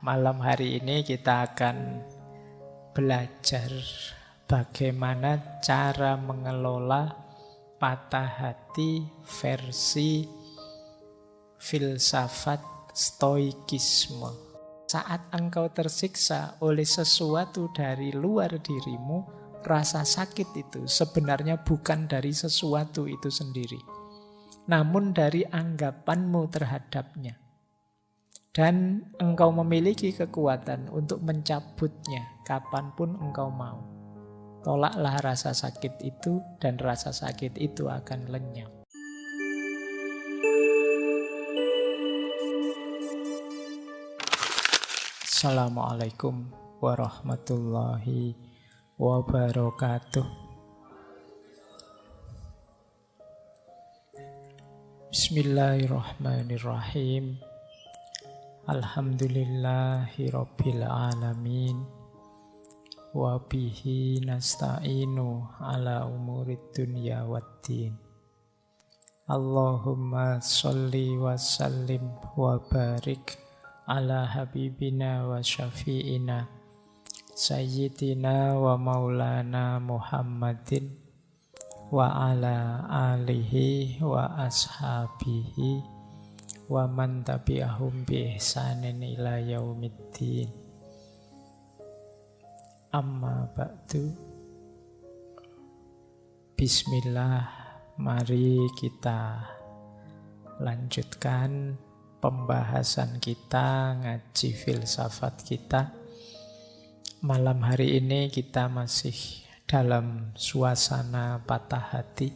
malam hari ini kita akan belajar bagaimana cara mengelola patah hati versi filsafat stoikisme. Saat engkau tersiksa oleh sesuatu dari luar dirimu, rasa sakit itu sebenarnya bukan dari sesuatu itu sendiri, namun dari anggapanmu terhadapnya. Dan engkau memiliki kekuatan untuk mencabutnya kapanpun engkau mau. Tolaklah rasa sakit itu dan rasa sakit itu akan lenyap. Assalamualaikum warahmatullahi wabarakatuh. Bismillahirrahmanirrahim. Alhamdulillahi rabbil alamin. Wa bihi nasta'inu ala umurid dunya waddin. Allahumma sholli wa sallim wa barik ala habibina wa syafi'ina sayyidina wa maulana Muhammadin wa ala alihi wa ashabihi wa man tabi'ahum bi ihsanin ila yaumiddin. Amma ba'du. Bismillah, mari kita lanjutkan pembahasan kita, ngaji filsafat kita. Malam hari ini kita masih dalam suasana patah hati.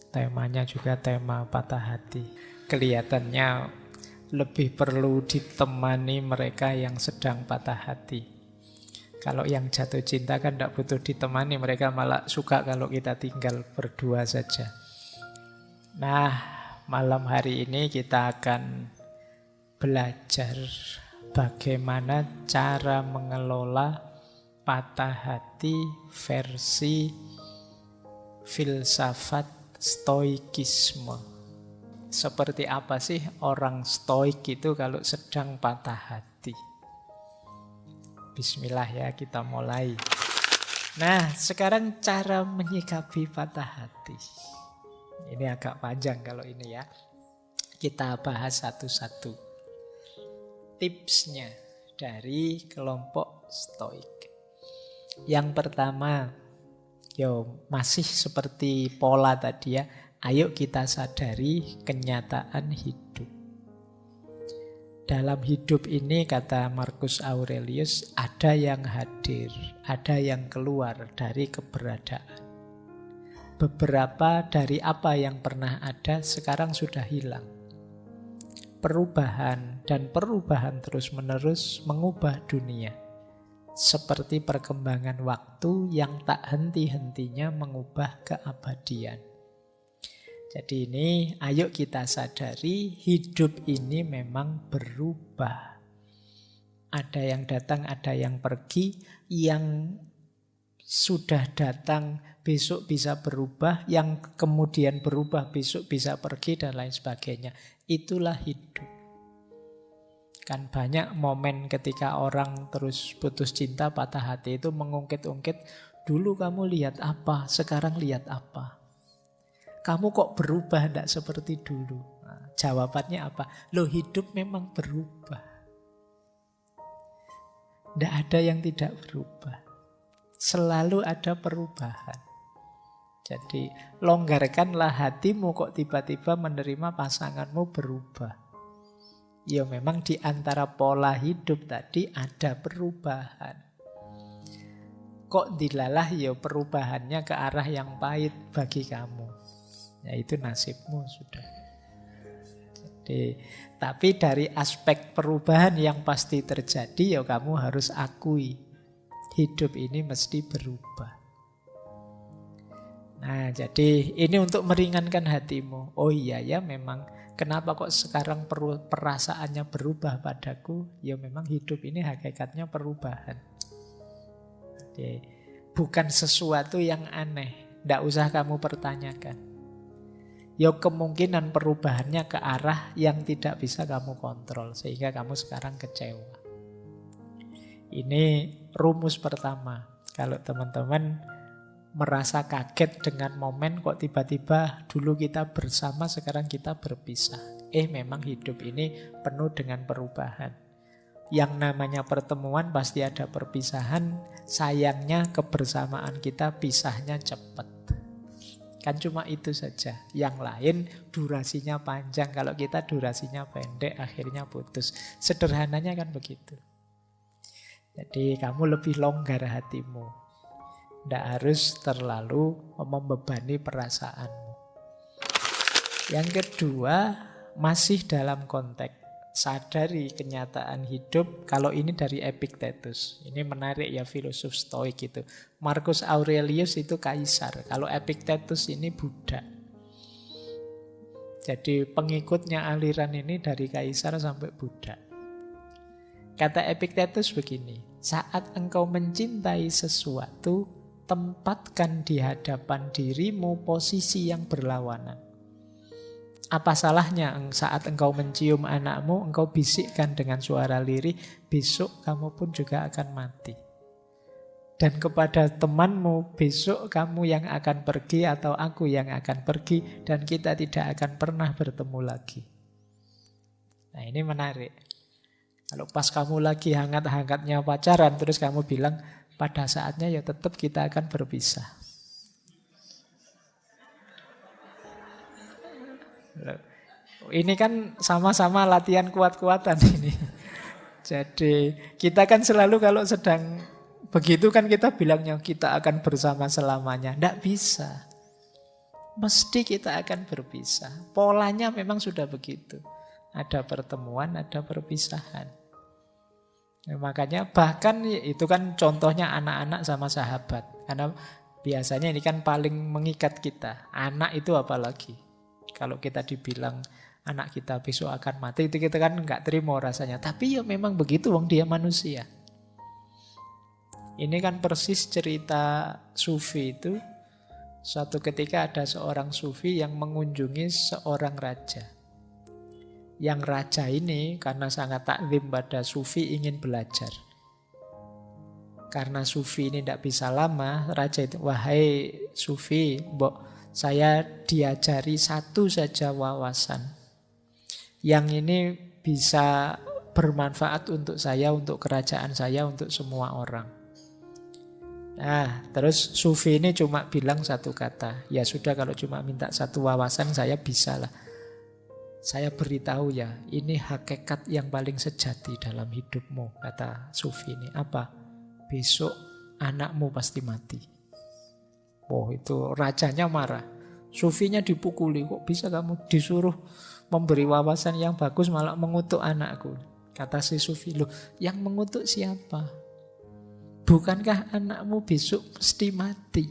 Temanya juga tema patah hati. Kelihatannya lebih perlu ditemani mereka yang sedang patah hati. Kalau yang jatuh cinta kan tidak butuh ditemani, mereka malah suka kalau kita tinggal berdua saja. Nah, malam hari ini kita akan belajar bagaimana cara mengelola patah hati versi filsafat stoikisme. Seperti apa sih orang stoik itu kalau sedang patah hati? Bismillah ya, kita mulai. Nah, sekarang cara menyikapi patah hati. Ini agak panjang kalau ini ya. Kita bahas satu-satu. Tipsnya dari kelompok stoik. Yang pertama, masih seperti pola tadi ya. Ayo kita sadari kenyataan hidup. Dalam hidup ini, kata Marcus Aurelius, ada yang hadir, ada yang keluar dari keberadaan. Beberapa dari apa yang pernah ada sekarang sudah hilang. Perubahan dan perubahan terus-menerus mengubah dunia. Seperti perkembangan waktu yang tak henti-hentinya mengubah keabadian. Jadi ini, ayo kita sadari hidup ini memang berubah. Ada yang datang, ada yang pergi. Yang sudah datang besok bisa berubah, yang kemudian berubah besok bisa pergi, dan lain sebagainya. Itulah hidup. Kan banyak momen ketika orang terus putus cinta, patah hati itu mengungkit-ungkit, dulu kamu lihat apa, sekarang lihat apa. Kamu kok berubah, tidak seperti dulu. Nah, jawabannya apa? Loh, hidup memang berubah. Tidak ada yang tidak berubah. Selalu ada perubahan. Jadi longgarkanlah hatimu kok tiba-tiba menerima pasanganmu berubah. Ya memang di antara pola hidup tadi ada perubahan. Kok dilalah ya perubahannya ke arah yang pahit bagi kamu. Ya itu nasibmu sudah. Jadi, tapi dari aspek perubahan yang pasti terjadi, ya kamu harus akui. Hidup ini mesti berubah. Nah, jadi ini untuk meringankan hatimu. Oh iya ya, memang kenapa kok sekarang perasaannya berubah padaku? Ya memang hidup ini hakikatnya perubahan. Jadi, bukan sesuatu yang aneh. Tidak usah kamu pertanyakan. ya kemungkinan perubahannya ke arah yang tidak bisa kamu kontrol, sehingga kamu sekarang kecewa. Ini rumus pertama. Kalau teman-teman merasa kaget dengan momen kok tiba-tiba dulu kita bersama, sekarang kita berpisah. Memang hidup ini penuh dengan perubahan. Yang namanya pertemuan pasti ada perpisahan. Sayangnya kebersamaan kita pisahnya cepat. Kan cuma itu saja. Yang lain durasinya panjang. Kalau kita durasinya pendek, akhirnya putus. Sederhananya kan begitu. Jadi kamu lebih longgar hatimu. Tidak harus terlalu membebani perasaanmu. Yang kedua, masih dalam konteks sadari kenyataan hidup. Kalau ini dari Epictetus. Ini menarik ya, filosof Stoik itu. Marcus Aurelius itu kaisar. Kalau Epictetus ini Buddha. Jadi pengikutnya aliran ini dari kaisar sampai Buddha. Kata Epictetus begini, saat engkau mencintai sesuatu, tempatkan di hadapan dirimu posisi yang berlawanan. Apa salahnya saat engkau mencium anakmu, engkau bisikkan dengan suara lirih, besok kamu pun juga akan mati. Dan kepada temanmu, besok kamu yang akan pergi atau aku yang akan pergi, dan kita tidak akan pernah bertemu lagi. Nah, ini menarik. Kalau pas kamu lagi hangat-hangatnya pacaran, terus kamu bilang, pada saatnya ya tetap kita akan berpisah. Ini kan sama-sama latihan kuat-kuatan ini. Jadi kita kan selalu kalau sedang begitu kan kita bilangnya kita akan bersama selamanya. Tidak bisa. Mesti kita akan berpisah. Polanya memang sudah begitu. Ada pertemuan, ada perpisahan. Nah, makanya bahkan itu kan contohnya anak-anak sama sahabat. Karena biasanya ini kan paling mengikat kita. Anak itu apalagi. Kalau kita dibilang anak kita besok akan mati, itu kita kan nggak terima rasanya. Tapi ya memang begitu, wong dia manusia. Ini kan persis cerita sufi itu. Suatu ketika ada seorang sufi yang mengunjungi seorang raja. Yang raja ini karena sangat takzim pada sufi ingin belajar. Karena sufi ini tidak bisa lama, raja itu, wahai sufi, saya diajari satu saja wawasan. Yang ini bisa bermanfaat untuk saya, untuk kerajaan saya, untuk semua orang. Nah, terus sufi ini cuma bilang satu kata. Ya sudah, kalau cuma minta satu wawasan saya bisa lah. Saya beritahu ya, ini hakikat yang paling sejati dalam hidupmu, kata sufi ini. Apa? Besok anakmu pasti mati. Oh, itu rajanya marah. Sufinya dipukuli, kok bisa kamu disuruh memberi wawasan yang bagus malah mengutuk anakku. Kata si sufi, loh yang mengutuk siapa? Bukankah anakmu besok mesti mati?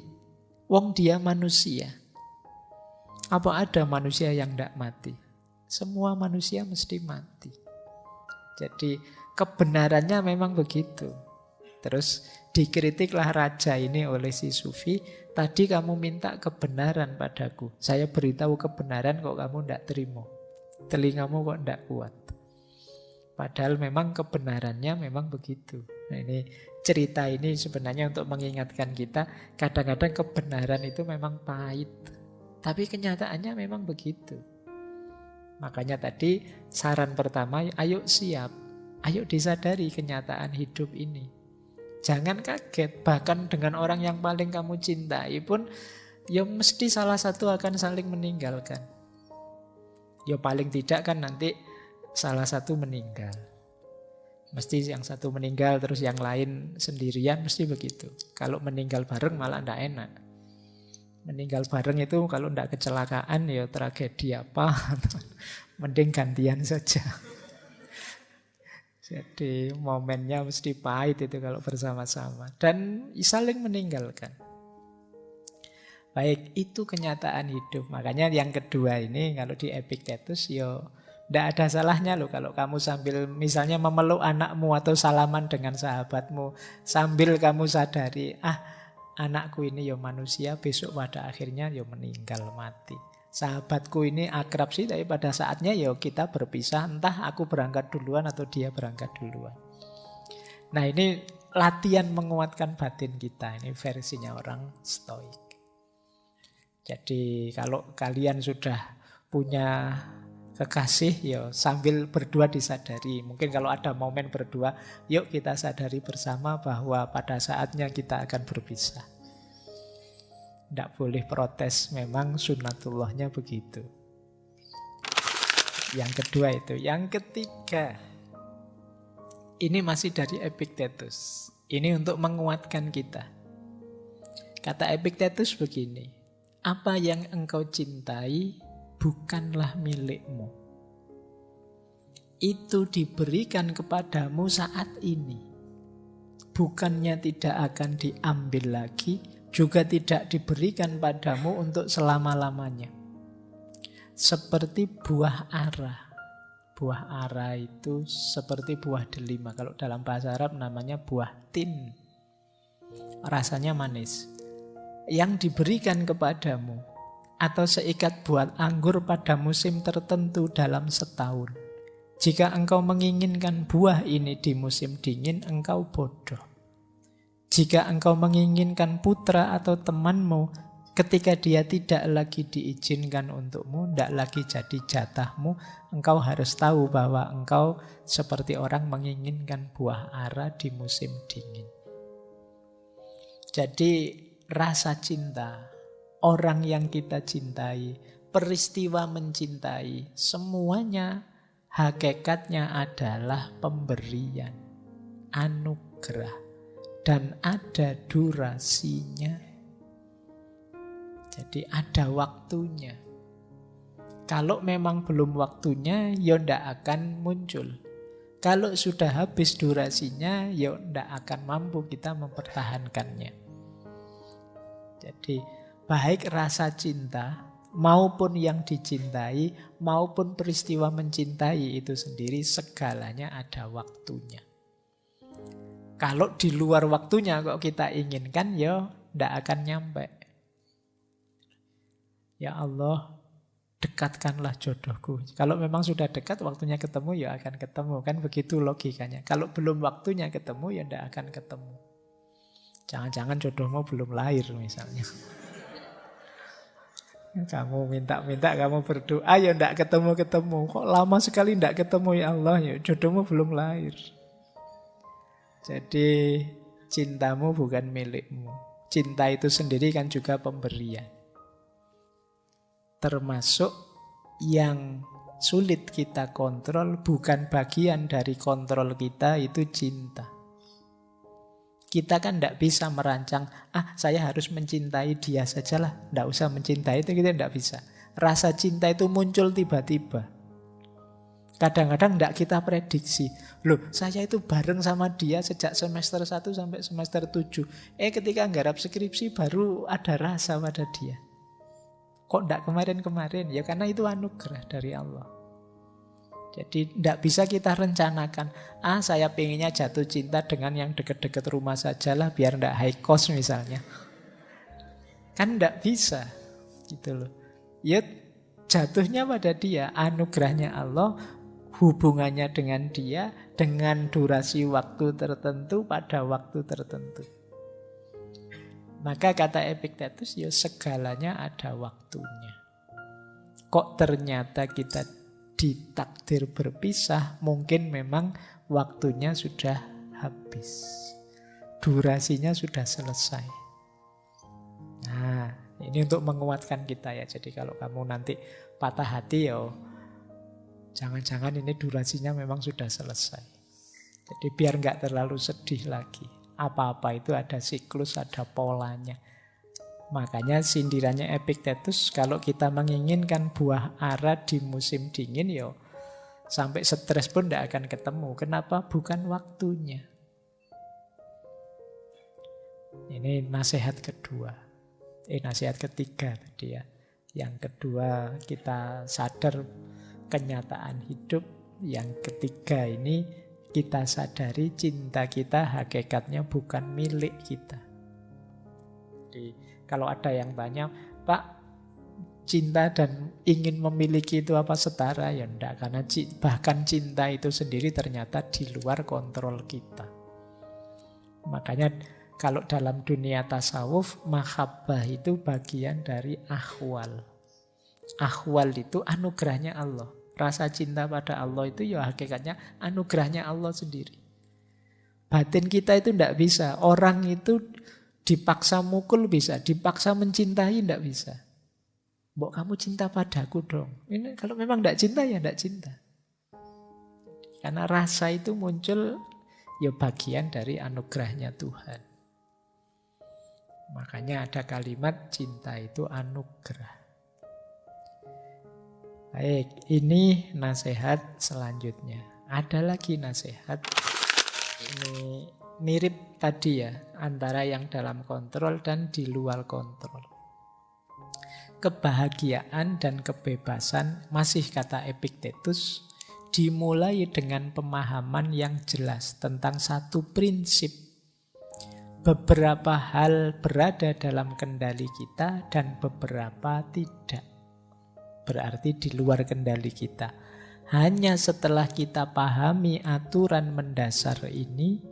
Wong dia manusia. Apa ada manusia yang tidak mati? Semua manusia mesti mati. Jadi kebenarannya memang begitu. Terus dikritiklah raja ini oleh si sufi. Tadi kamu minta kebenaran padaku. Saya beritahu kebenaran kok kamu tidak terima. Telingamu kok tidak kuat. Padahal memang kebenarannya memang begitu. Nah, ini cerita ini sebenarnya untuk mengingatkan kita. Kadang-kadang kebenaran itu memang pahit. Tapi kenyataannya memang begitu. Makanya tadi saran pertama, ayo siap. Ayo disadari kenyataan hidup ini. Jangan kaget, bahkan dengan orang yang paling kamu cintai pun ya mesti salah satu akan saling meninggalkan. Ya paling tidak kan nanti salah satu meninggal. Mesti yang satu meninggal terus yang lain sendirian, mesti begitu. Kalau meninggal bareng malah tidak enak. Meninggal bareng itu kalau tidak kecelakaan ya tragedi apa. Mending gantian saja. Jadi momennya mesti pahit itu kalau bersama-sama. Dan saling meninggalkan. Baik, itu kenyataan hidup. Makanya yang kedua ini kalau di Epictetus ya tidak ada salahnya loh kalau kamu sambil misalnya memeluk anakmu atau salaman dengan sahabatmu. Sambil kamu sadari, anakku ini ya manusia, besok pada akhirnya ya meninggal mati. Sahabatku ini akrab sih, tapi pada saatnya ya kita berpisah. Entah aku berangkat duluan atau dia berangkat duluan. Nah ini latihan menguatkan batin kita. Ini versinya orang Stoik. Jadi kalau kalian sudah punya kekasih, ya sambil berdua disadari. Mungkin kalau ada momen berdua, yuk kita sadari bersama bahwa pada saatnya kita akan berpisah. Tidak boleh protes, memang sunnatullahnya begitu. Yang kedua itu. Yang ketiga, ini masih dari Epictetus. Ini untuk menguatkan kita. Kata Epictetus begini, apa yang engkau cintai bukanlah milikmu. Itu diberikan kepadamu saat ini. Bukannya tidak akan diambil lagi, juga tidak diberikan padamu untuk selama-lamanya. Seperti buah ara. Buah ara itu seperti buah delima. Kalau dalam bahasa Arab namanya buah tin. Rasanya manis. Yang diberikan kepadamu atau seikat buah anggur pada musim tertentu dalam setahun. Jika engkau menginginkan buah ini di musim dingin, engkau bodoh. Jika engkau menginginkan putra atau temanmu ketika dia tidak lagi diizinkan untukmu, tidak lagi jadi jatahmu, engkau harus tahu bahwa engkau seperti orang menginginkan buah ara di musim dingin. Jadi rasa cinta, orang yang kita cintai, peristiwa mencintai, semuanya hakikatnya adalah pemberian, anugerah. Dan ada durasinya. Jadi ada waktunya. Kalau memang belum waktunya, ya ndak akan muncul. Kalau sudah habis durasinya, ya ndak akan mampu kita mempertahankannya. Jadi baik rasa cinta maupun yang dicintai, maupun peristiwa mencintai itu sendiri, segalanya ada waktunya. Kalau di luar waktunya kok kita inginkan, ya tidak akan nyampe. Ya Allah, dekatkanlah jodohku. Kalau memang sudah dekat, waktunya ketemu, ya akan ketemu. Kan begitu logikanya. Kalau belum waktunya ketemu, ya tidak akan ketemu. Jangan-jangan jodohmu belum lahir misalnya. Kamu minta-minta, kamu berdoa, ya tidak ketemu-ketemu. Kok lama sekali tidak ketemu, ya Allah, ya jodohmu belum lahir. Jadi cintamu bukan milikmu. Cinta itu sendiri kan juga pemberian. Termasuk yang sulit kita kontrol, bukan bagian dari kontrol kita, itu cinta. Kita kan tidak bisa merancang, saya harus mencintai dia sajalah, tidak usah mencintai itu, kita tidak bisa. Rasa cinta itu muncul tiba-tiba. Kadang-kadang tidak kita prediksi. Loh, saya itu bareng sama dia sejak semester 1 sampai semester 7. Ketika nggarap skripsi baru ada rasa pada dia. Kok tidak kemarin-kemarin? Ya karena itu anugerah dari Allah. Jadi tidak bisa kita rencanakan, saya pengennya jatuh cinta dengan yang dekat-dekat rumah sajalah biar tidak high cost misalnya. Kan tidak bisa. Gitu loh. Ya jatuhnya pada dia, anugerahnya Allah, hubungannya dengan dia, dengan durasi waktu tertentu pada waktu tertentu. Maka kata Epictetus, ya segalanya ada waktunya. Kok ternyata kita ditakdir berpisah, mungkin memang waktunya sudah habis. Durasinya sudah selesai. Nah, ini untuk menguatkan kita ya. Jadi kalau kamu nanti patah hati, ya jangan-jangan ini durasinya memang sudah selesai. Jadi biar nggak terlalu sedih lagi. Apa-apa itu ada siklus, ada polanya. Makanya sindirannya Epictetus, kalau kita menginginkan buah ara di musim dingin, ya sampai stres pun tidak akan ketemu. Kenapa? Bukan waktunya. Ini nasihat kedua. Nasihat ketiga tadi ya. Yang kedua, kita sadar kenyataan hidup. Yang ketiga ini, kita sadari cinta kita hakikatnya bukan milik kita. Jadi kalau ada yang tanya, Pak, cinta dan ingin memiliki itu apa setara? Ya enggak, karena bahkan cinta itu sendiri ternyata di luar kontrol kita. Makanya kalau dalam dunia tasawuf, mahabbah itu bagian dari ahwal. Ahwal itu anugerahnya Allah. Rasa cinta pada Allah itu ya hakikatnya anugerahnya Allah sendiri. Batin kita itu tidak bisa. Orang itu dipaksa mukul bisa, dipaksa mencintai tidak bisa. Mbok kamu cinta padaku dong. Ini kalau memang tidak cinta ya tidak cinta. Karena rasa itu muncul ya bagian dari anugerahnya Tuhan. Makanya ada kalimat cinta itu anugerah. Baik, ini nasihat selanjutnya. Ada lagi nasihat. Ini mirip tadi ya, antara yang dalam kontrol dan di luar kontrol. Kebahagiaan dan kebebasan, masih kata Epictetus, dimulai dengan pemahaman yang jelas tentang satu prinsip. Beberapa hal berada dalam kendali kita dan beberapa tidak. Berarti di luar kendali kita. Hanya setelah kita pahami aturan mendasar ini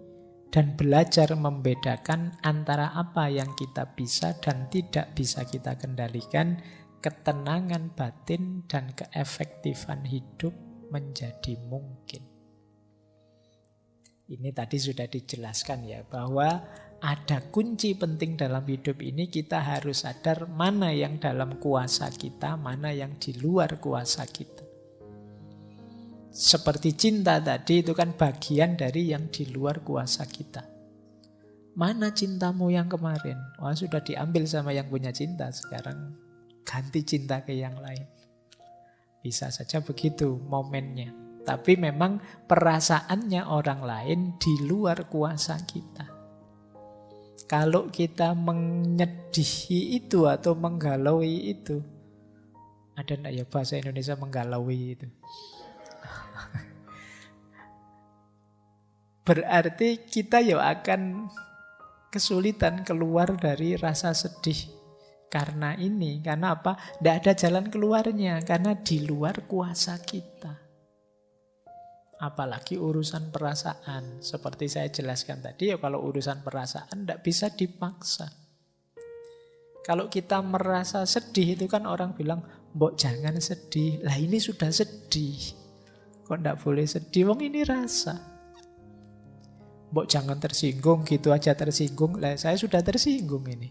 dan belajar membedakan antara apa yang kita bisa dan tidak bisa kita kendalikan, ketenangan batin dan keefektifan hidup menjadi mungkin. Ini tadi sudah dijelaskan ya, bahwa ada kunci penting dalam hidup ini. Kita harus sadar mana yang dalam kuasa kita, mana yang di luar kuasa kita. Seperti cinta tadi, itu kan bagian dari yang di luar kuasa kita. Mana cintamu yang kemarin? Wah, sudah diambil sama yang punya cinta, sekarang ganti cinta ke yang lain. Bisa saja begitu momennya. Tapi memang perasaannya orang lain di luar kuasa kita. Kalau kita menyedihi itu atau menggalaui itu, ada enggak ya bahasa Indonesia menggalaui itu? Berarti kita ya akan kesulitan keluar dari rasa sedih. Karena ini, karena apa? Tidak ada jalan keluarnya, karena di luar kuasa kita. Apalagi urusan perasaan. Seperti saya jelaskan tadi, ya kalau urusan perasaan tidak bisa dipaksa. Kalau kita merasa sedih itu kan orang bilang, mbok jangan sedih. Lah ini sudah sedih. Kok tidak boleh sedih? Wong ini rasa. Mbok jangan tersinggung, gitu aja tersinggung. Lah saya sudah tersinggung ini.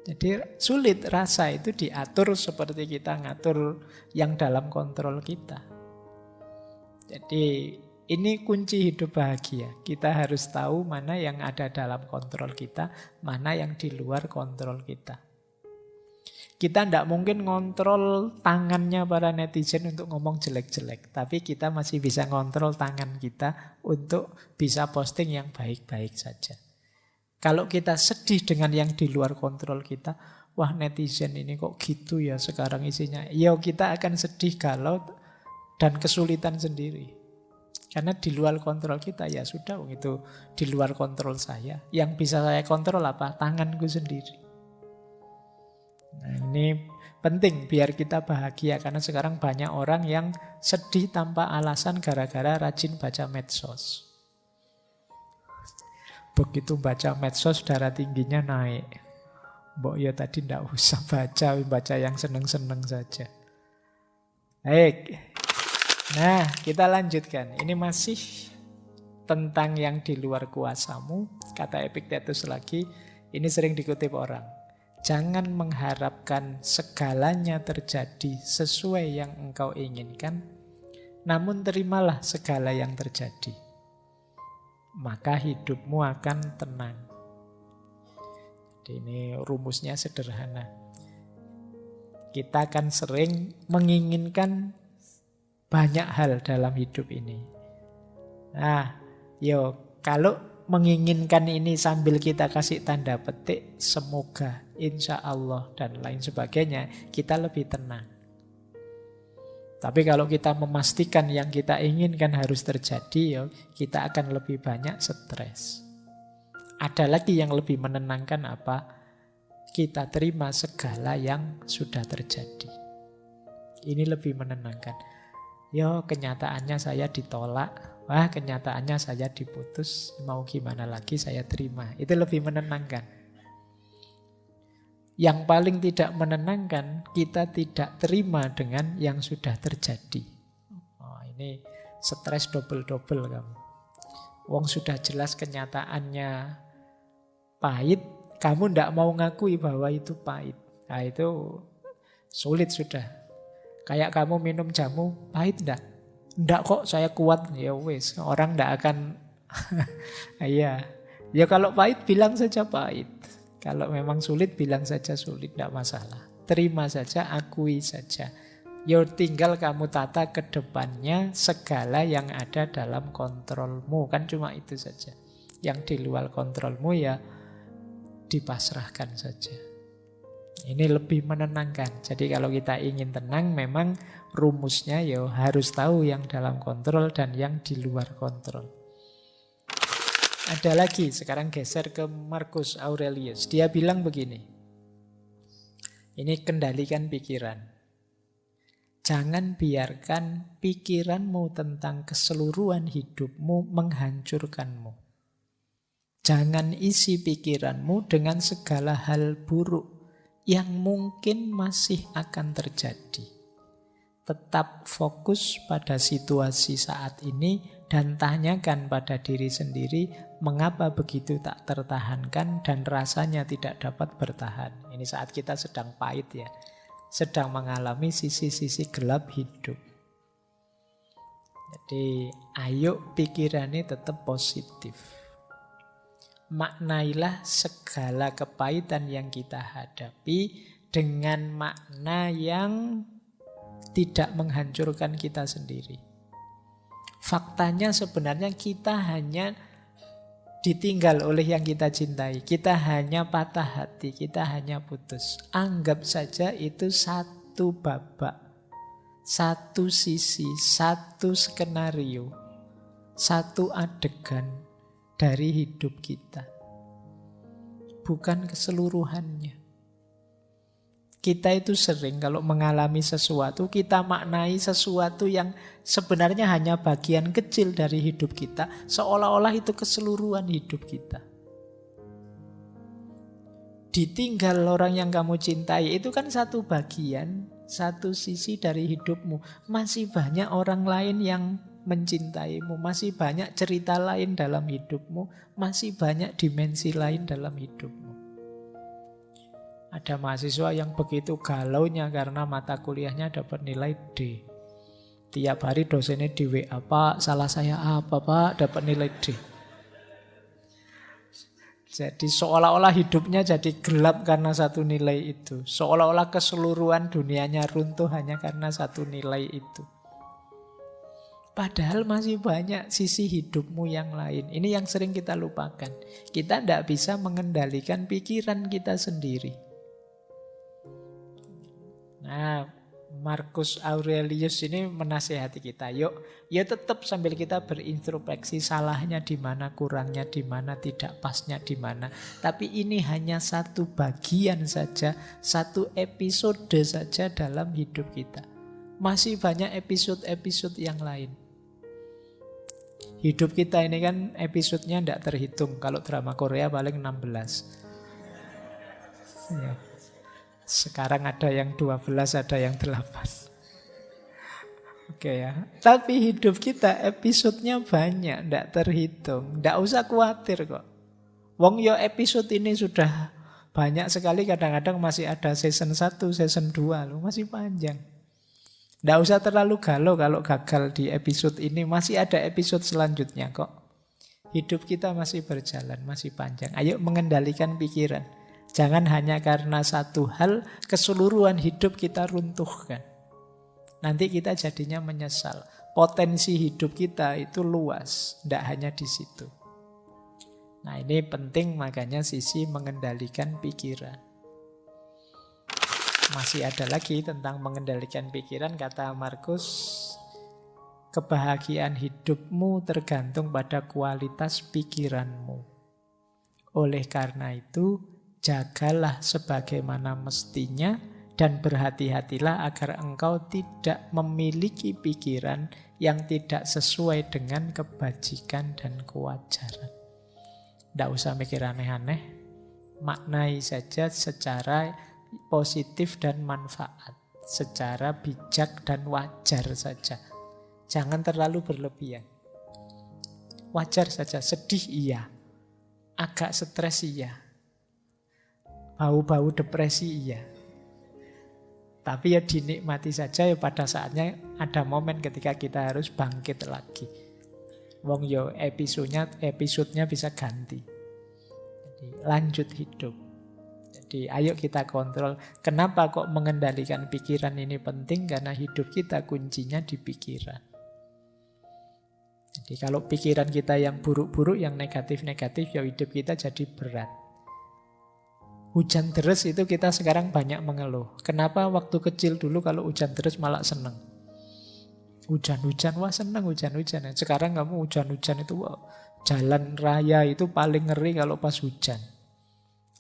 Jadi sulit, rasa itu diatur seperti kita ngatur yang dalam kontrol kita. Jadi ini kunci hidup bahagia. Kita harus tahu mana yang ada dalam kontrol kita, mana yang di luar kontrol kita. Kita tidak mungkin ngontrol tangannya para netizen untuk ngomong jelek-jelek. Tapi kita masih bisa ngontrol tangan kita untuk bisa posting yang baik-baik saja. Kalau kita sedih dengan yang di luar kontrol kita, wah netizen ini kok gitu ya sekarang isinya. Ya kita akan sedih, galau, dan kesulitan sendiri. Karena di luar kontrol kita, ya sudah, itu di luar kontrol saya. Yang bisa saya kontrol apa? Tanganku sendiri. Nah ini penting biar kita bahagia. Karena sekarang banyak orang yang sedih tanpa alasan gara-gara rajin baca medsos. Begitu baca medsos darah tingginya naik. Mbok ya tadi ndak usah baca yang seneng-seneng saja. Baik. Nah, kita lanjutkan. Ini masih tentang yang di luar kuasamu. Kata Epictetus lagi, ini sering dikutip orang. Jangan mengharapkan segalanya terjadi sesuai yang engkau inginkan, namun terimalah segala yang terjadi. Maka hidupmu akan tenang. Jadi ini rumusnya sederhana. Kita akan sering menginginkan banyak hal dalam hidup ini. Nah, kalau menginginkan ini sambil kita kasih tanda petik, semoga, insya Allah, dan lain sebagainya, kita lebih tenang. Tapi kalau kita memastikan yang kita inginkan harus terjadi, kita akan lebih banyak stres. Ada lagi yang lebih menenangkan apa? Kita terima segala yang sudah terjadi. Ini lebih menenangkan. Yo, kenyataannya saya ditolak. Wah, kenyataannya saya diputus. Mau gimana lagi, saya terima. Itu lebih menenangkan. Yang paling tidak menenangkan, kita tidak terima dengan yang sudah terjadi. Oh, ini stres double-double kamu. Wong sudah jelas kenyataannya pahit, kamu tidak mau ngakui bahwa itu pahit. Nah, itu sulit sudah. Kayak kamu minum jamu, pahit enggak? Enggak kok, saya kuat. Ya wis, orang enggak akan iya. Ya kalau pahit bilang saja pahit. Kalau memang sulit bilang saja sulit, enggak masalah. Terima saja, akui saja. Ya tinggal kamu tata ke depannya segala yang ada dalam kontrolmu. Kan cuma itu saja. Yang di luar kontrolmu ya dipasrahkan saja. Ini lebih menenangkan. Jadi kalau kita ingin tenang, memang rumusnya ya harus tahu yang dalam kontrol dan yang di luar kontrol. Ada lagi, sekarang geser ke Marcus Aurelius. Dia bilang begini. Ini kendalikan pikiran. Jangan biarkan pikiranmu tentang keseluruhan hidupmu menghancurkanmu. Jangan isi pikiranmu dengan segala hal buruk yang mungkin masih akan terjadi. Tetap fokus pada situasi saat ini dan tanyakan pada diri sendiri mengapa begitu tak tertahankan dan rasanya tidak dapat bertahan. Ini saat kita sedang pahit ya, sedang mengalami sisi-sisi gelap hidup. Jadi ayo pikirannya tetap positif. Maknailah segala kepahitan yang kita hadapi dengan makna yang tidak menghancurkan kita sendiri. Faktanya sebenarnya kita hanya ditinggal oleh yang kita cintai. Kita hanya patah hati, kita hanya putus. Anggap saja itu satu babak, satu sisi, satu skenario, satu adegan dari hidup kita, bukan keseluruhannya. Kita itu sering kalau mengalami sesuatu, kita maknai sesuatu yang sebenarnya hanya bagian kecil dari hidup kita, seolah-olah itu keseluruhan hidup kita. Ditinggal orang yang kamu cintai itu kan satu bagian, satu sisi dari hidupmu. Masih banyak orang lain yang mencintaimu, masih banyak cerita lain dalam hidupmu, masih banyak dimensi lain dalam hidupmu. Ada mahasiswa yang begitu galaunya karena mata kuliahnya dapat nilai D. Tiap hari dosennya di WA, Pak, salah saya apa Pak, dapat nilai D. Jadi seolah-olah hidupnya jadi gelap karena satu nilai itu. Seolah-olah keseluruhan dunianya runtuh hanya karena satu nilai itu. Padahal masih banyak sisi hidupmu yang lain. Ini yang sering kita lupakan. Kita tidak bisa mengendalikan pikiran kita sendiri. Nah, Marcus Aurelius ini menasihati kita. Yuk tetap sambil kita berintrospeksi salahnya di mana, kurangnya di mana, tidak pasnya di mana. Tapi ini hanya satu bagian saja, satu episode saja dalam hidup kita. Masih banyak episode-episode yang lain. Hidup kita ini kan episodenya tidak terhitung. Kalau drama Korea paling 16. Ya. Sekarang ada yang 12, ada yang 8. Oke ya. Tapi hidup kita episodenya banyak, tidak terhitung. Tidak usah khawatir kok. Wong yo episode ini sudah banyak sekali, kadang-kadang masih ada season 1, season 2 loh, masih panjang. Tidak usah terlalu galau kalau gagal di episode ini. Masih ada episode selanjutnya kok. Hidup kita masih berjalan, masih panjang. Ayo mengendalikan pikiran. Jangan hanya karena satu hal, keseluruhan hidup kita runtuhkan. Nanti kita jadinya menyesal. Potensi hidup kita itu luas, tidak hanya di situ. Nah ini penting, makanya sisi mengendalikan pikiran. Masih ada lagi tentang mengendalikan pikiran, kata Marcus, kebahagiaan hidupmu tergantung pada kualitas pikiranmu. Oleh karena itu, jagalah sebagaimana mestinya dan berhati-hatilah agar engkau tidak memiliki pikiran yang tidak sesuai dengan kebajikan dan kewajaran. Tidak usah mikir aneh-aneh, maknai saja secara positif dan manfaat, secara bijak dan wajar saja. Jangan terlalu berlebihan. Wajar saja, sedih iya, agak stres iya, bau-bau depresi iya. Tapi ya dinikmati saja, ya pada saatnya ada momen ketika kita harus bangkit lagi. Wong yo episodenya bisa ganti. Jadi lanjut hidup. Jadi ayo kita kontrol. Kenapa kok mengendalikan pikiran ini penting? Karena hidup kita kuncinya di pikiran. Jadi kalau pikiran kita yang buruk-buruk, yang negatif-negatif, ya hidup kita jadi berat. Hujan deras itu kita sekarang banyak mengeluh. Kenapa waktu kecil dulu kalau hujan deras malah seneng? Hujan-hujan, wah seneng hujan-hujan. Sekarang kamu hujan-hujan itu, wah, jalan raya itu paling ngeri kalau pas hujan.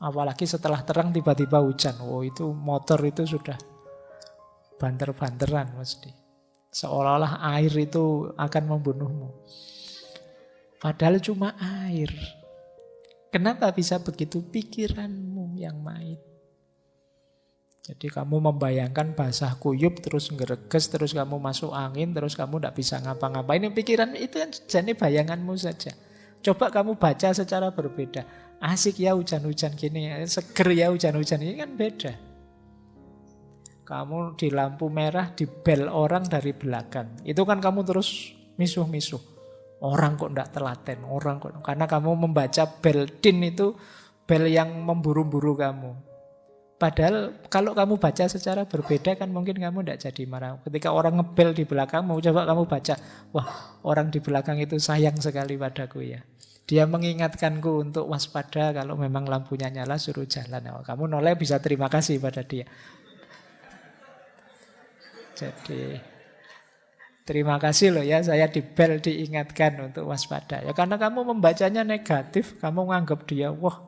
Apalagi setelah terang tiba-tiba hujan. Oh itu motor itu sudah banter-banteran mesti. Seolah-olah air itu akan membunuhmu. Padahal cuma air. Kenapa bisa begitu? Pikiranmu yang main. Jadi kamu membayangkan basah kuyup, terus ngereges, terus kamu masuk angin, terus kamu tidak bisa ngapa-ngapain. Ini pikiran itu kan jadi bayanganmu saja. Coba kamu baca secara berbeda. Asik ya hujan-hujan gini, seger ya hujan-hujan ini, kan beda. Kamu di lampu merah dibel orang dari belakang. Itu kan kamu terus misuh-misuh. Orang kok tidak telaten, orang kok, karena kamu membaca bel din itu bel yang memburu-buru kamu. Padahal kalau kamu baca secara berbeda kan mungkin kamu tidak jadi marah. Ketika orang ngebel di belakangmu, coba kamu baca, wah orang di belakang itu sayang sekali padaku ya. Dia mengingatkanku untuk waspada kalau memang lampunya nyala suruh jalan. Oh, kamu noleh bisa terima kasih pada dia. Jadi terima kasih loh ya, saya dibel diingatkan untuk waspada. Ya karena kamu membacanya negatif, kamu nganggap dia, wah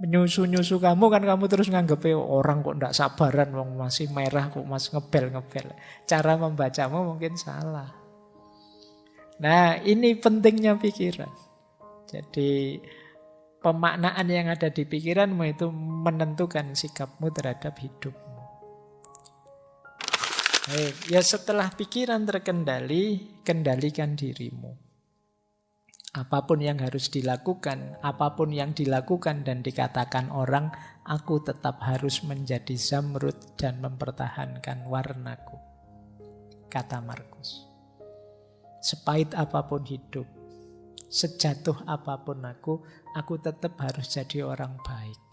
menyusu-nyusu kamu kan, kamu terus nganggap orang kok tidak sabaran, masih merah kok masih ngebel-ngebel. Cara membacamu mungkin salah. Nah ini pentingnya pikiran. Jadi pemaknaan yang ada di pikiranmu itu menentukan sikapmu terhadap hidupmu. Ya setelah pikiran terkendali, kendalikan dirimu. Apapun yang harus dilakukan, apapun yang dilakukan dan dikatakan orang, aku tetap harus menjadi zamrud dan mempertahankan warnaku. Kata Markus. Sepahit apapun hidup, sejatuh apapun aku tetap harus jadi orang baik.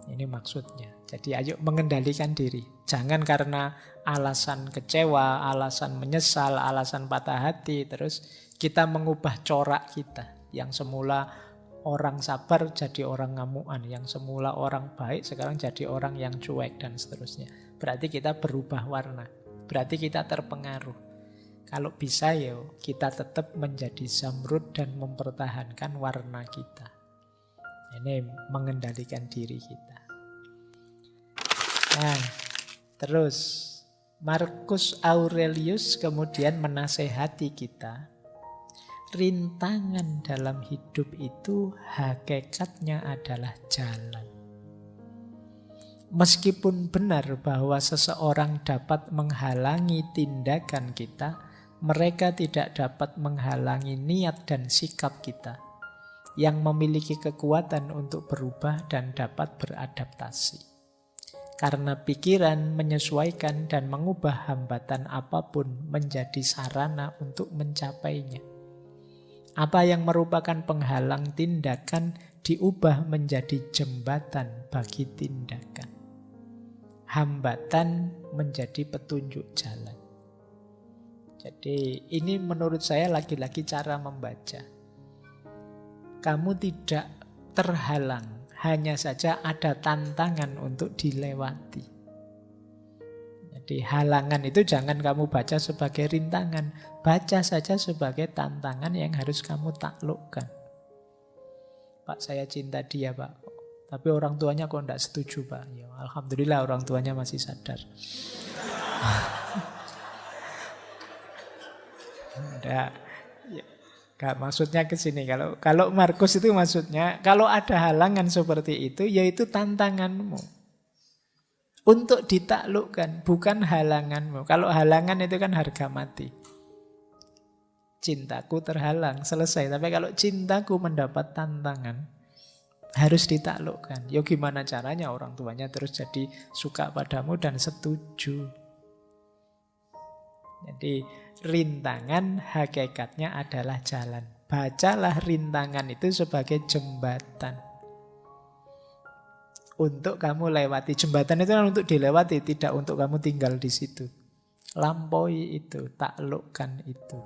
Ini maksudnya. Jadi ayo mengendalikan diri. Jangan karena alasan kecewa, alasan menyesal, alasan patah hati, terus kita mengubah corak kita. Yang semula orang sabar jadi orang ngamuan, yang semula orang baik sekarang jadi orang yang cuek dan seterusnya. Berarti kita berubah warna. Berarti kita terpengaruh. Kalau bisa ya kita tetap menjadi zamrud dan mempertahankan warna kita. Ini mengendalikan diri kita. Nah, terus Marcus Aurelius kemudian menasehati kita, rintangan dalam hidup itu hakikatnya adalah jalan. Meskipun benar bahwa seseorang dapat menghalangi tindakan kita, mereka tidak dapat menghalangi niat dan sikap kita yang memiliki kekuatan untuk berubah dan dapat beradaptasi. Karena pikiran menyesuaikan dan mengubah hambatan apapun menjadi sarana untuk mencapainya. Apa yang merupakan penghalang tindakan diubah menjadi jembatan bagi tindakan. Hambatan menjadi petunjuk jalan. Jadi ini menurut saya lagi-lagi cara membaca. Kamu tidak terhalang. Hanya saja ada tantangan untuk dilewati. Jadi halangan itu jangan kamu baca sebagai rintangan. Baca saja sebagai tantangan yang harus kamu taklukkan. Pak, saya cinta dia, Pak. Tapi orang tuanya kok enggak setuju, Pak. Ya, alhamdulillah orang tuanya masih sadar. Enggak. Ya, enggak, maksudnya ke sini. Kalau Markus itu maksudnya, kalau ada halangan seperti itu, yaitu tantanganmu untuk ditaklukkan, bukan halanganmu. Kalau halangan itu kan harga mati. Cintaku terhalang, selesai. Tapi kalau cintaku mendapat tantangan, harus ditaklukkan. Ya gimana caranya orang tuanya terus jadi suka padamu dan setuju. Jadi rintangan hakikatnya adalah jalan. Bacalah rintangan itu sebagai jembatan untuk kamu lewati. Jembatan itu kan untuk dilewati, tidak untuk kamu tinggal di situ. Lampaui itu, taklukkan itu.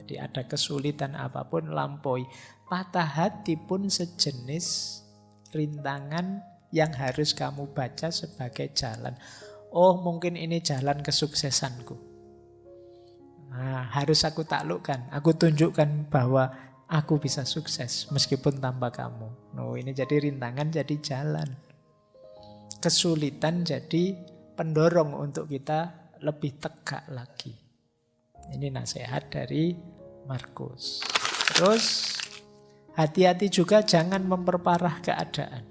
Jadi ada kesulitan apapun, lampaui. Patah hati pun sejenis rintangan yang harus kamu baca sebagai jalan. Oh, mungkin ini jalan kesuksesanku. Nah, harus aku taklukkan. Aku tunjukkan bahwa aku bisa sukses meskipun tanpa kamu. Oh, ini jadi rintangan, jadi jalan. Kesulitan jadi pendorong untuk kita lebih tegak lagi. Ini nasihat dari Markus. Terus hati-hati juga jangan memperparah keadaan.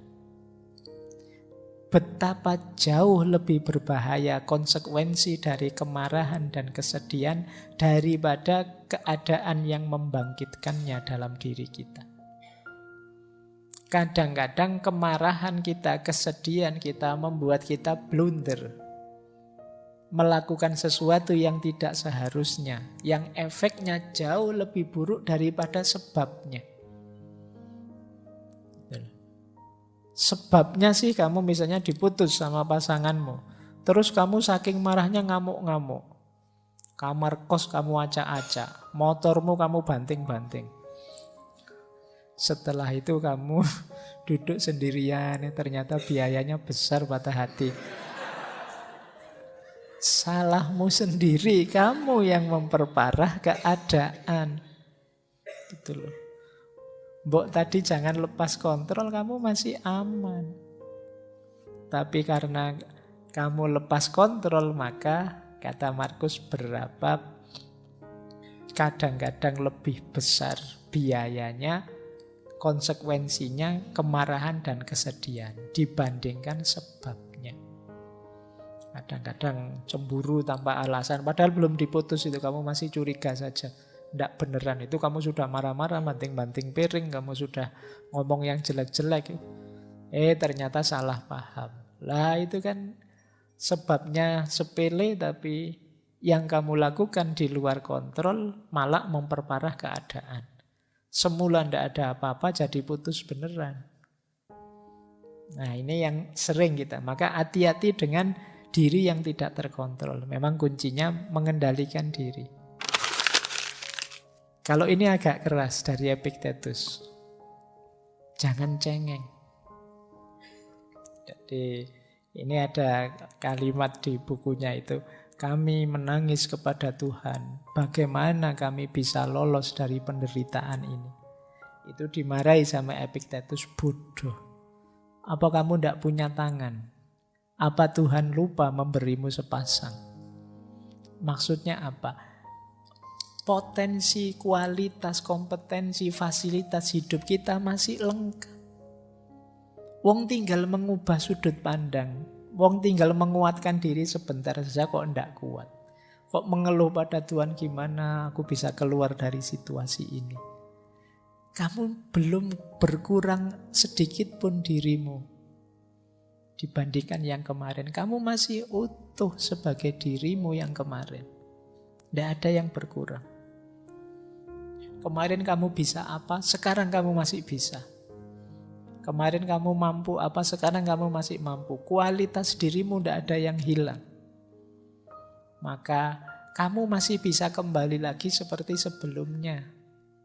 Betapa jauh lebih berbahaya konsekuensi dari kemarahan dan kesedihan daripada keadaan yang membangkitkannya dalam diri kita. Kadang-kadang kemarahan kita, kesedihan kita membuat kita blunder. Melakukan sesuatu yang tidak seharusnya, yang efeknya jauh lebih buruk daripada sebabnya. Sebabnya sih kamu misalnya diputus sama pasanganmu, terus kamu saking marahnya ngamuk-ngamuk. Kamar kos kamu acak-acak, motormu kamu banting-banting. Setelah itu kamu duduk sendirian, ternyata biayanya besar, patah hati. Salahmu sendiri, kamu yang memperparah keadaan. Gitu loh. Mbok tadi jangan lepas kontrol, kamu masih aman. Tapi karena kamu lepas kontrol, maka kata Markus berapa kadang-kadang lebih besar biayanya, konsekuensinya, kemarahan dan kesedihan dibandingkan sebabnya. Kadang-kadang cemburu tanpa alasan, padahal belum diputus itu kamu masih curiga saja. Tidak beneran, itu kamu sudah marah-marah, banting-banting piring, kamu sudah ngomong yang jelek-jelek. Ternyata salah paham. Lah itu kan sebabnya sepele, tapi yang kamu lakukan di luar kontrol malah memperparah keadaan. Semula tidak ada apa-apa, jadi putus beneran. Nah ini yang sering kita. Maka hati-hati dengan diri yang tidak terkontrol. Memang kuncinya mengendalikan diri. Kalau ini agak keras dari Epictetus, jangan cengeng. Jadi ini ada kalimat di bukunya itu, kami menangis kepada Tuhan, bagaimana kami bisa lolos dari penderitaan ini. Itu dimarahi sama Epictetus, bodoh. Apa kamu tidak punya tangan? Apa Tuhan lupa memberimu sepasang? Maksudnya apa? Potensi, kualitas, kompetensi, fasilitas hidup kita masih lengkap. Wong tinggal mengubah sudut pandang, wong tinggal menguatkan diri sebentar saja kok enggak kuat. Kok mengeluh pada Tuhan, gimana aku bisa keluar dari situasi ini. Kamu belum berkurang sedikit pun dirimu dibandingkan yang kemarin. Kamu masih utuh sebagai dirimu yang kemarin. Tidak ada yang berkurang. Kemarin kamu bisa apa, sekarang kamu masih bisa. Kemarin kamu mampu apa, sekarang kamu masih mampu. Kualitas dirimu tidak ada yang hilang. Maka kamu masih bisa kembali lagi seperti sebelumnya.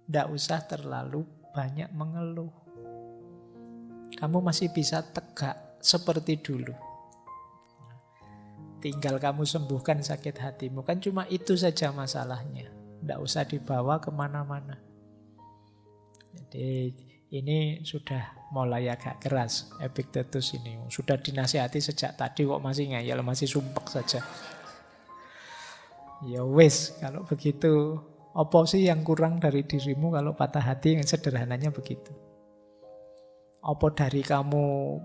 Tidak usah terlalu banyak mengeluh. Kamu masih bisa tegak seperti dulu. Tinggal kamu sembuhkan sakit hatimu. Kan cuma itu saja masalahnya. Tidak usah dibawa kemana-mana. Jadi Ini sudah mulai agak keras Epictetus ini. Sudah dinasihati sejak tadi kok masih ngeyel, masih sumpek saja. Ya wis, kalau begitu apa sih yang kurang dari dirimu kalau patah hati? Yang sederhananya begitu. Apa dari kamu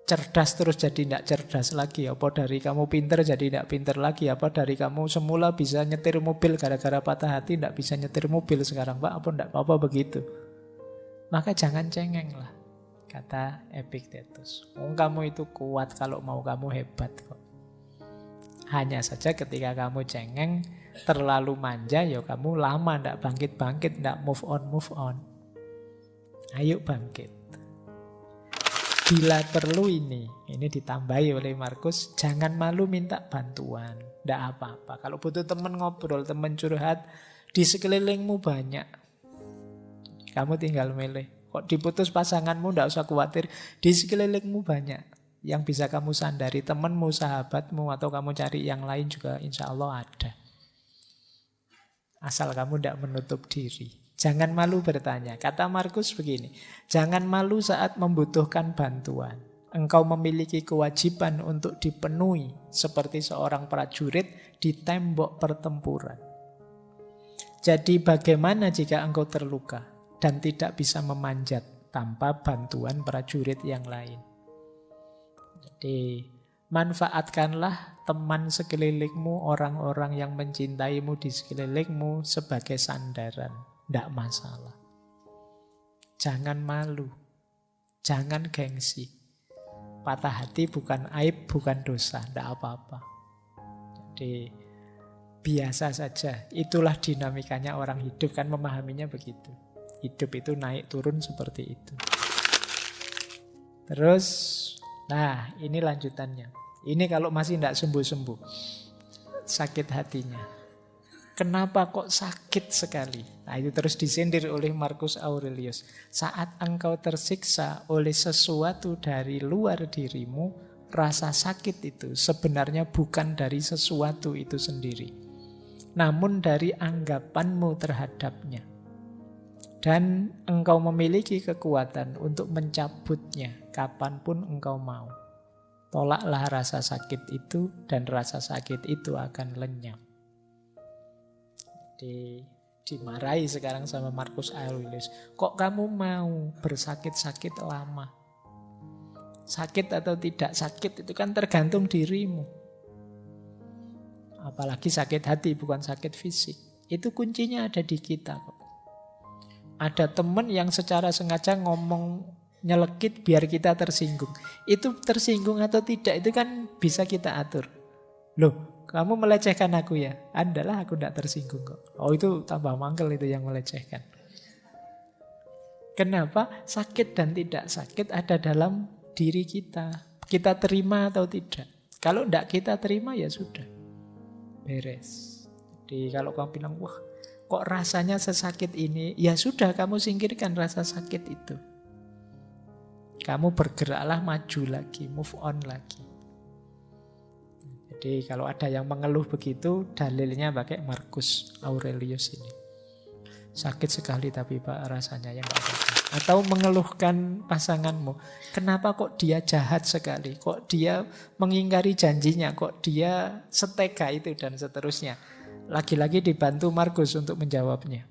cerdas terus jadi tidak cerdas lagi? Apa dari kamu pinter jadi tidak pinter lagi? Apa dari kamu semula bisa nyetir mobil gara-gara patah hati tidak bisa nyetir mobil sekarang, Pak? Apa tidak apa-apa begitu? Maka jangan cengeng lah, kata Epictetus. Kamu itu kuat kalau mau, kamu hebat kok. Hanya saja ketika kamu cengeng, terlalu manja, ya kamu lama tidak bangkit-bangkit, tidak move on. Ayo bangkit. Bila perlu ini ditambahi oleh Markus, jangan malu minta bantuan. Tidak apa-apa. Kalau butuh teman ngobrol, teman curhat, di sekelilingmu banyak. Kamu tinggal milih. Kok diputus pasanganmu, tidak usah khawatir. Di sekelilingmu banyak yang bisa kamu sandari. Temanmu, sahabatmu, atau kamu cari yang lain juga insya Allah ada. Asal kamu tidak menutup diri. Jangan malu bertanya. Kata Markus begini, jangan malu saat membutuhkan bantuan. Engkau memiliki kewajiban untuk dipenuhi seperti seorang prajurit di tembok pertempuran. Jadi bagaimana jika engkau terluka dan tidak bisa memanjat tanpa bantuan prajurit yang lain? Jadi manfaatkanlah teman sekelilingmu, orang-orang yang mencintaimu di sekelilingmu sebagai sandaran. Tidak masalah. Jangan malu. Jangan gengsi. Patah hati bukan aib, bukan dosa. Tidak apa-apa. Jadi biasa saja. Itulah dinamikanya orang hidup, kan memahaminya begitu. Hidup itu naik turun seperti itu. Terus, nah ini lanjutannya. Ini kalau masih tidak sembuh-sembuh sakit hatinya. Kenapa kok sakit sekali? Nah itu terus disindir oleh Marcus Aurelius. Saat engkau tersiksa oleh sesuatu dari luar dirimu, rasa sakit itu sebenarnya bukan dari sesuatu itu sendiri, namun dari anggapanmu terhadapnya. Dan engkau memiliki kekuatan untuk mencabutnya kapanpun engkau mau. Tolaklah rasa sakit itu dan rasa sakit itu akan lenyap. Dimarahi sekarang sama Marcus Aurelius. Kok kamu mau bersakit-sakit lama? Sakit atau tidak sakit itu kan tergantung dirimu. Apalagi sakit hati, bukan sakit fisik. Itu kuncinya ada di kita kok. Ada teman yang secara sengaja ngomong nyelekit biar kita tersinggung. Itu tersinggung atau tidak itu kan bisa kita atur. Loh, kamu melecehkan aku ya? Adalah aku tidak tersinggung kok. Oh itu tambah mangkel itu yang melecehkan. Kenapa? Sakit dan tidak sakit ada dalam diri kita. Kita terima atau tidak. Kalau tidak kita terima ya sudah. Beres. Jadi kalau kamu bilang, wah kok rasanya sesakit ini? Ya sudah kamu singkirkan rasa sakit itu. Kamu bergeraklah maju lagi, move on lagi. Jadi kalau ada yang mengeluh begitu, dalilnya pakai Marcus Aurelius ini. Sakit sekali tapi Pak rasanya yang enggak apa-apa. Atau mengeluhkan pasanganmu. Kenapa kok dia jahat sekali? Kok dia mengingkari janjinya? Kok dia setega itu dan seterusnya. Lagi-lagi dibantu Marcus untuk menjawabnya.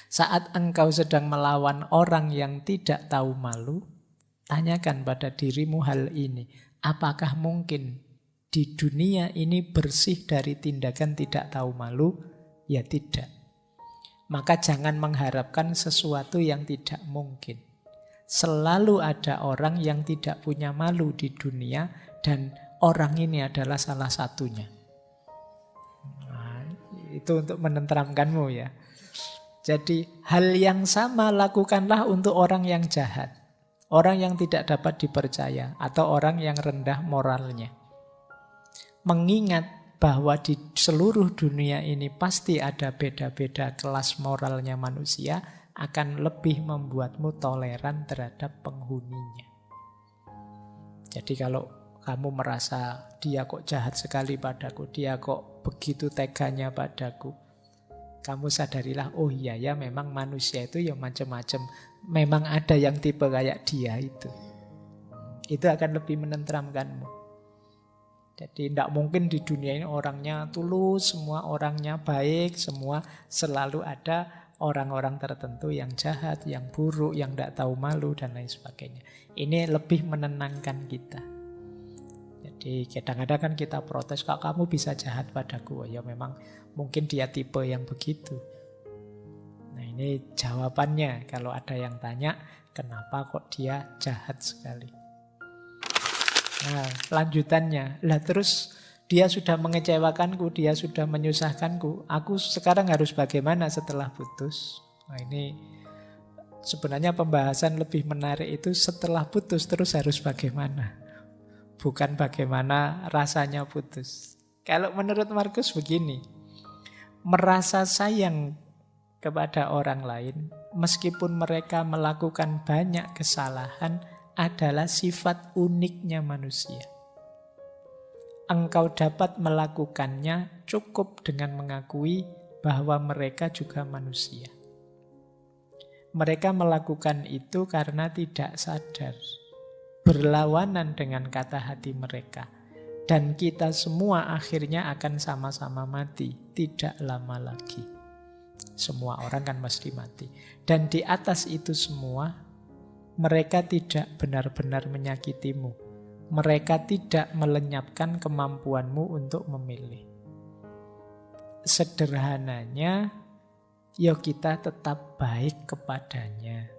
Saat engkau sedang melawan orang yang tidak tahu malu, tanyakan pada dirimu hal ini. Apakah mungkin di dunia ini bersih dari tindakan tidak tahu malu? Ya tidak. Maka jangan mengharapkan sesuatu yang tidak mungkin. Selalu ada orang yang tidak punya malu di dunia dan orang ini adalah salah satunya. Nah, itu untuk menenteramkanmu ya. Jadi hal yang sama lakukanlah untuk orang yang jahat. Orang yang tidak dapat dipercaya atau orang yang rendah moralnya. Mengingat bahwa di seluruh dunia ini pasti ada beda-beda kelas moralnya manusia akan lebih membuatmu toleran terhadap penghuninya. Jadi kalau kamu merasa dia kok jahat sekali padaku, dia kok begitu teganya padaku, kamu sadarilah, oh iya ya memang manusia itu ya macam-macam. Memang ada yang tipe kayak dia itu. Itu akan lebih menenteramkanmu. Jadi tidak mungkin di dunia ini orangnya tulus, semua orangnya baik, semua selalu ada orang-orang tertentu yang jahat, yang buruk, yang tidak tahu malu, dan lain sebagainya. Ini lebih menenangkan kita. Jadi kadang-kadang kan kita protes, kok kamu bisa jahat padaku? Ya memang mungkin dia tipe yang begitu. Nah ini jawabannya kalau ada yang tanya, kenapa kok dia jahat sekali? Nah, lanjutannya, lah terus dia sudah mengecewakanku, dia sudah menyusahkanku. Aku sekarang harus bagaimana setelah putus? Nah, ini sebenarnya pembahasan lebih menarik itu setelah putus terus harus bagaimana? Bukan bagaimana rasanya putus. Kalau menurut Markus begini, merasa sayang kepada orang lain, meskipun mereka melakukan banyak kesalahan, adalah sifat uniknya manusia. Engkau dapat melakukannya cukup dengan mengakui bahwa mereka juga manusia. Mereka melakukan itu karena tidak sadar, berlawanan dengan kata hati mereka. Dan kita semua akhirnya akan sama-sama mati, tidak lama lagi. Semua orang kan mesti mati. Dan di atas itu semua, mereka tidak benar-benar menyakitimu. Mereka tidak melenyapkan kemampuanmu untuk memilih. Sederhananya, ya kita tetap baik kepadanya.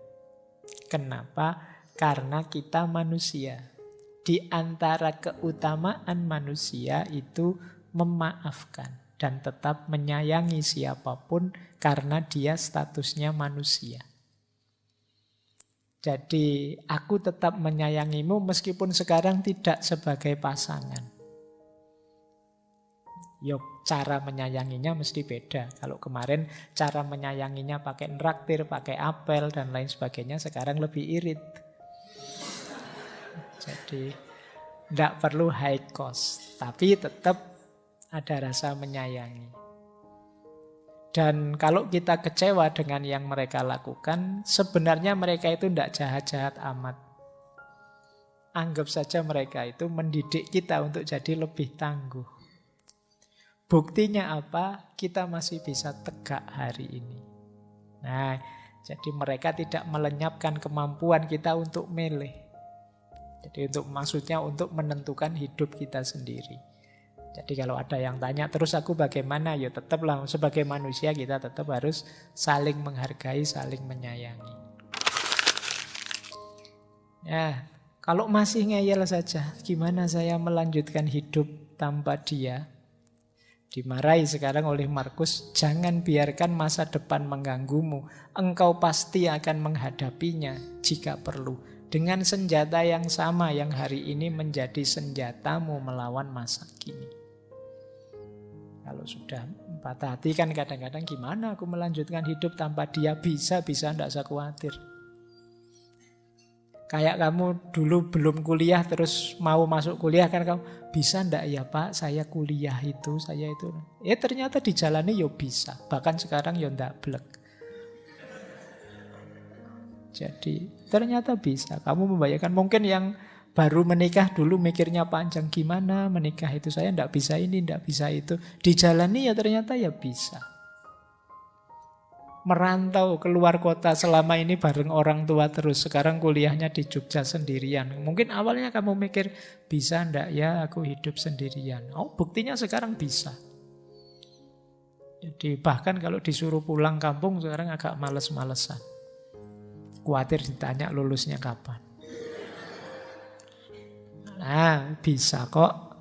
Kenapa? Karena kita manusia. Di antara keutamaan manusia itu memaafkan dan tetap menyayangi siapapun karena dia statusnya manusia. Jadi aku tetap menyayangimu meskipun sekarang tidak sebagai pasangan. Yuk, cara menyayanginya mesti beda. Kalau kemarin cara menyayanginya pakai nraktir, pakai apel dan lain sebagainya, sekarang lebih irit. Jadi tidak perlu high cost, tapi tetap ada rasa menyayangi. Dan kalau kita kecewa dengan yang mereka lakukan, sebenarnya mereka itu tidak jahat-jahat amat. Anggap saja mereka itu mendidik kita untuk jadi lebih tangguh. Buktinya apa? Kita masih bisa tegak hari ini. Nah, jadi mereka tidak melenyapkan kemampuan kita untuk milih. Jadi maksudnya untuk menentukan hidup kita sendiri. Jadi kalau ada yang tanya, terus aku bagaimana? Ya tetaplah sebagai manusia kita tetap harus saling menghargai, saling menyayangi. Ya, kalau masih ngeyel saja, gimana saya melanjutkan hidup tanpa dia? Dimarahi sekarang oleh Markus, jangan biarkan masa depan mengganggumu. Engkau pasti akan menghadapinya jika perlu. Dengan senjata yang sama yang hari ini menjadi senjatamu melawan masa kini. Kalau sudah patah hati kan kadang-kadang gimana aku melanjutkan hidup tanpa dia? Bisa, tidak usah khawatir. Kayak kamu dulu belum kuliah terus mau masuk kuliah kan kamu, bisa ndak ya Pak saya kuliah itu, saya itu. Ternyata dijalani ya bisa, bahkan sekarang ya ndak blek. Jadi ternyata bisa, kamu membayangkan mungkin yang baru menikah dulu mikirnya panjang, gimana menikah itu saya ndak bisa ini, ndak bisa itu. Dijalani ya ternyata ya bisa. Merantau keluar kota selama ini bareng orang tua terus. Sekarang kuliahnya di Jogja sendirian. Mungkin awalnya kamu mikir, bisa ndak ya aku hidup sendirian. Oh buktinya sekarang bisa. Jadi bahkan kalau disuruh pulang kampung sekarang agak males-malesan. Khawatir ditanya lulusnya kapan. Nah, bisa kok.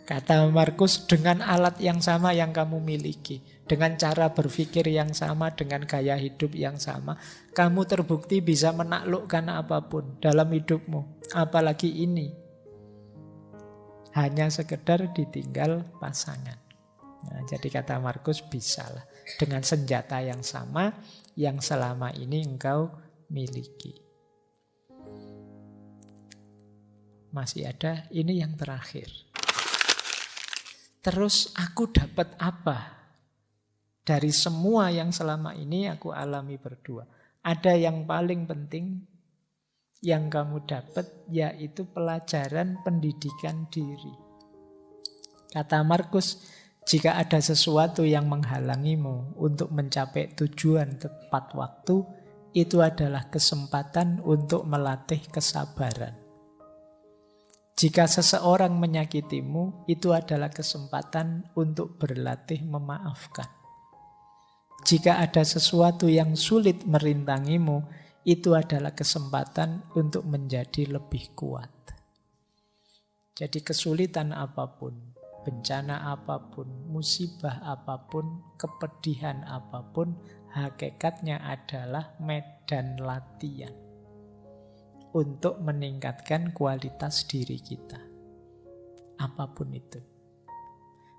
Kata Markus, dengan alat yang sama yang kamu miliki, dengan cara berpikir yang sama, dengan gaya hidup yang sama, kamu terbukti bisa menaklukkan apapun dalam hidupmu. Apalagi ini. Hanya sekedar ditinggal pasangan. Nah, jadi kata Markus, bisalah. Dengan senjata yang sama, yang selama ini engkau miliki. Masih ada, ini yang terakhir. Terus aku dapat apa Dari semua yang selama ini aku alami berdua, ada yang paling penting yang kamu dapat, yaitu pelajaran pendidikan diri. Kata Markus, jika ada sesuatu yang menghalangimu untuk mencapai tujuan tepat waktu, itu adalah kesempatan untuk melatih kesabaran. Jika seseorang menyakitimu, itu adalah kesempatan untuk berlatih memaafkan. Jika ada sesuatu yang sulit merintangimu, itu adalah kesempatan untuk menjadi lebih kuat. Jadi kesulitan apapun, bencana apapun, musibah apapun, kepedihan apapun, hakikatnya adalah medan latihan untuk meningkatkan kualitas diri kita. Apapun itu.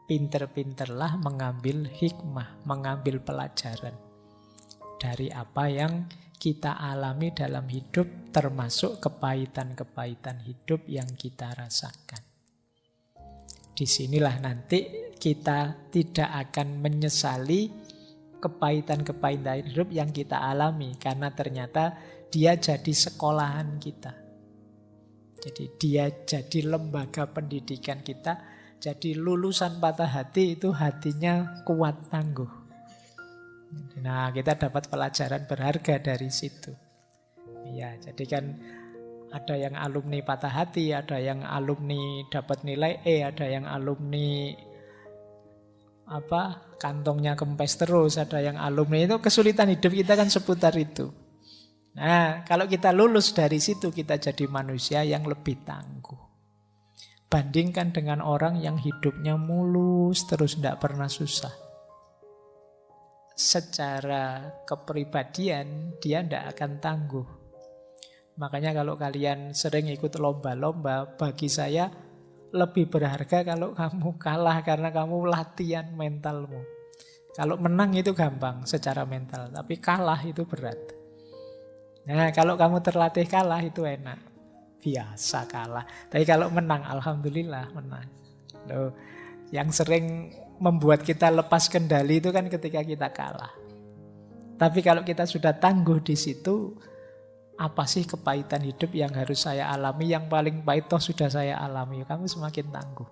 Pinter-pinterlah mengambil hikmah, mengambil pelajaran dari apa yang kita alami dalam hidup, termasuk kepahitan-kepahitan hidup yang kita rasakan. Disinilah nanti kita tidak akan menyesali kepahitan-kepahitan hidup yang kita alami, karena ternyata dia jadi sekolahan kita. Jadi dia jadi lembaga pendidikan kita. Jadi lulusan patah hati itu hatinya kuat tangguh. Nah, kita dapat pelajaran berharga dari situ. Ya, jadi kan ada yang alumni patah hati, ada yang alumni dapat nilai E, ada yang alumni kantongnya kempes terus, ada yang alumni itu kesulitan hidup kita kan seputar itu. Nah, kalau kita lulus dari situ, kita jadi manusia yang lebih tangguh. Bandingkan dengan orang yang hidupnya mulus terus, tidak pernah susah. Secara kepribadian dia tidak akan tangguh. Makanya kalau kalian sering ikut lomba-lomba, bagi saya lebih berharga kalau kamu kalah, karena kamu latihan mentalmu. Kalau menang itu gampang secara mental, tapi kalah itu berat. Nah, kalau kamu terlatih kalah itu enak. Biasa kalah. Tapi kalau menang, alhamdulillah menang. Loh, yang sering membuat kita lepas kendali itu kan ketika kita kalah. Tapi kalau kita sudah tangguh di situ, apa sih kepahitan hidup yang harus saya alami? Yang paling pahit toh sudah saya alami. Kamu semakin tangguh.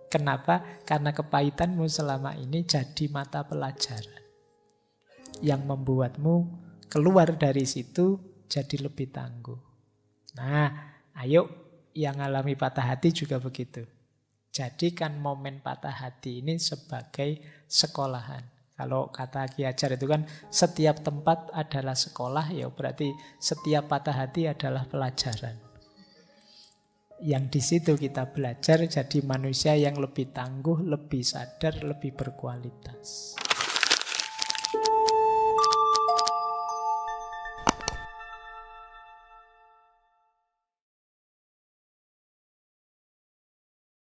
Kenapa? Karena kepahitanmu selama ini jadi mata pelajaran yang membuatmu keluar dari situ jadi lebih tangguh. Nah, ayo yang alami patah hati juga begitu. Jadikan momen patah hati ini sebagai sekolahan. Kalau kata Ki Hajar itu kan setiap tempat adalah sekolah, ya berarti setiap patah hati adalah pelajaran. Yang di situ kita belajar jadi manusia yang lebih tangguh, lebih sadar, lebih berkualitas.